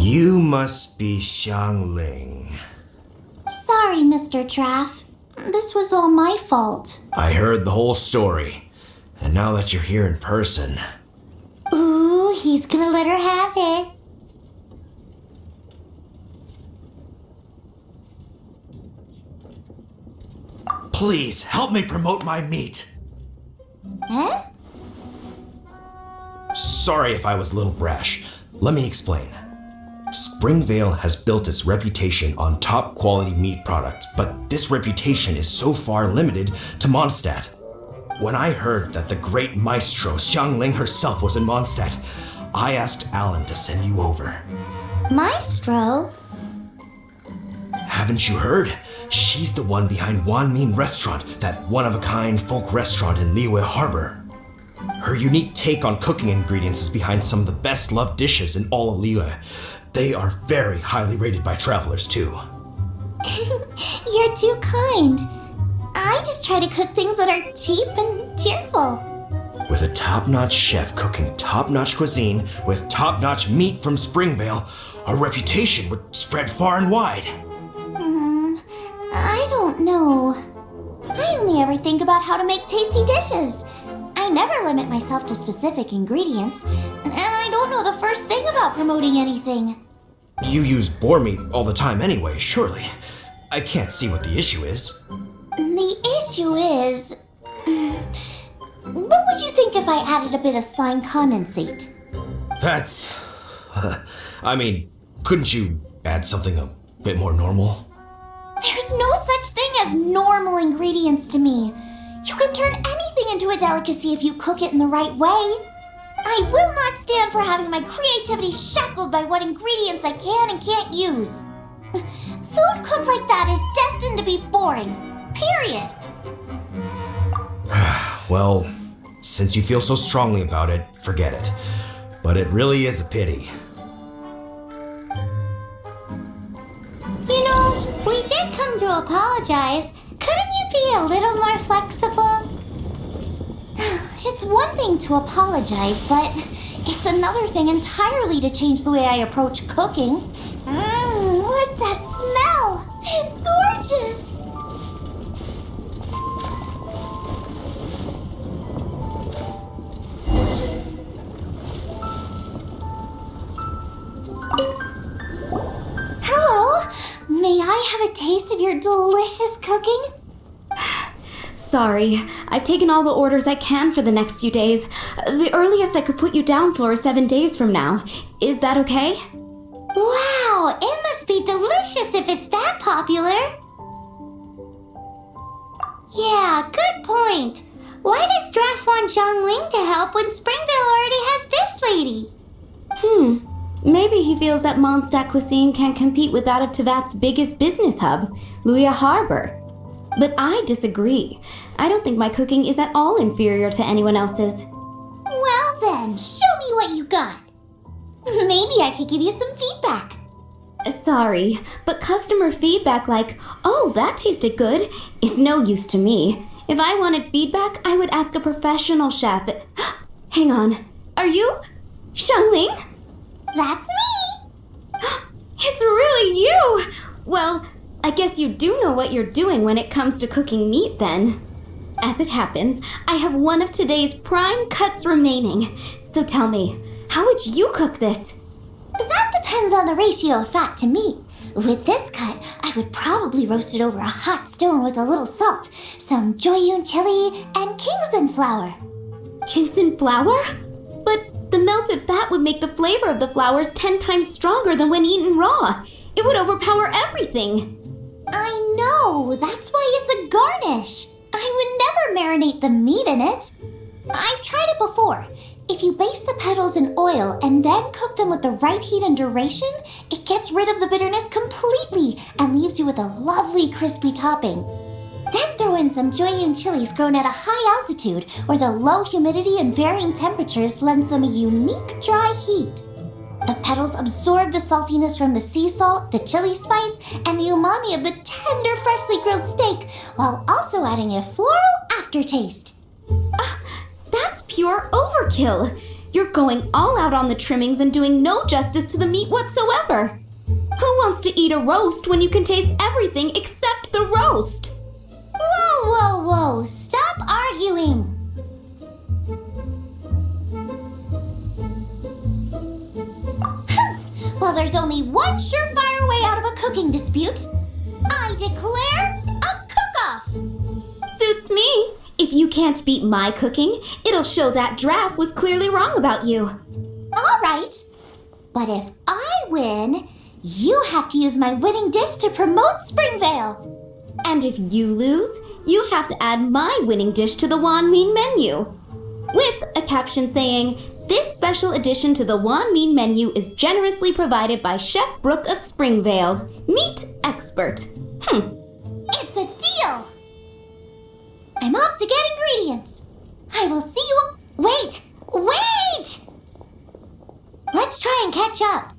You must be Xiangling. Sorry, Mr. Traff. This was all my fault. I heard the whole story, and now that you're here in person... Ooh, he's gonna let her have it. Please, help me promote my meat. Huh? Sorry if I was a little brash. Let me explain. Springvale has built its reputation on top quality meat products, but this reputation is so far limited to Mondstadt. When I heard that the great maestro Xiangling herself was in Mondstadt, I asked Alan to send you over. Maestro? Haven't you heard? She's the one behind Wanmin Restaurant, that one-of-a-kind folk restaurant in Liyue Harbor. Her unique take on cooking ingredients is behind some of the best-loved dishes in all of Liyue. They are very highly rated by travelers, too. You're too kind. I just try to cook things that are cheap and cheerful. With a top-notch chef cooking top-notch cuisine with top-notch meat from Springvale, our reputation would spread far and wide. I don't know. I only ever think about how to make tasty dishes. I never limit myself to specific ingredients, and I don't know the first thing about promoting anything. You use boar meat all the time anyway, surely. I can't see what the issue is. The issue is... What would you think if I added a bit of slime condensate? That's... couldn't you add something a bit more normal? There's no such thing as normal ingredients to me. You can turn anything into a delicacy if you cook it in the right way. I will not stand for having my creativity shackled by what ingredients I can and can't use. Food cooked like that is destined to be boring. Period. Well, since you feel so strongly about it, forget it. But it really is a pity. You know, we did come to apologize. Couldn't you be a little more flexible? It's one thing to apologize, but it's another thing entirely to change the way I approach cooking. What's that smell? It's gorgeous! Hello, may I have a taste of your delicious cooking? Sorry, I've taken all the orders I can for the next few days. The earliest I could put you down for is 7 days from now. Is that okay? Wow, it must be delicious if it's that popular. Yeah, good point. Why does Draft want Xiangling to help when Springvale already has this lady? Maybe he feels that Mondstadt cuisine can't compete with that of Tevat's biggest business hub, Liyue Harbor. But I disagree. I don't think my cooking is at all inferior to anyone else's. Well then, show me what you got. Maybe I could give you some feedback. Sorry, but customer feedback like, "Oh, that tasted good," is no use to me. If I wanted feedback, I would ask a professional chef. Hang on, are you Xiangling? That's me! It's really you! Well, I guess you do know what you're doing when it comes to cooking meat then. As it happens, I have one of today's prime cuts remaining. So tell me, how would you cook this? That depends on the ratio of fat to meat. With this cut, I would probably roast it over a hot stone with a little salt, some Joyun chili, and Kingston flour. Ginseng flour? But the melted fat would make the flavor of the flowers 10 times stronger than when eaten raw. It would overpower everything. I know, that's why it's a garnish. I would never marinate the meat in it. I've tried it before. If you baste the petals in oil and then cook them with the right heat and duration, it gets rid of the bitterness completely and leaves you with a lovely crispy topping. Then throw in some Joyun chilies grown at a high altitude where the low humidity and varying temperatures lends them a unique dry heat. The petals absorb the saltiness from the sea salt, the chili spice, and the umami of the tender, freshly grilled steak, while also adding a floral aftertaste. That's pure overkill. You're going all out on the trimmings and doing no justice to the meat whatsoever. Who wants to eat a roast when you can taste everything except the roast? Whoa, whoa, whoa! Stop arguing! Well, there's only one surefire way out of a cooking dispute. I declare a cook-off! Suits me. If you can't beat my cooking, it'll show that Draft was clearly wrong about you. All right. But if I win, you have to use my winning dish to promote Springvale. And if you lose, you have to add my winning dish to the Wan Mean menu. With a caption saying, "This special addition to the Wan Mean menu is generously provided by Chef Brooke of Springvale, meat expert." It's a deal! I'm off to get ingredients. I will see you... Wait! Let's try and catch up.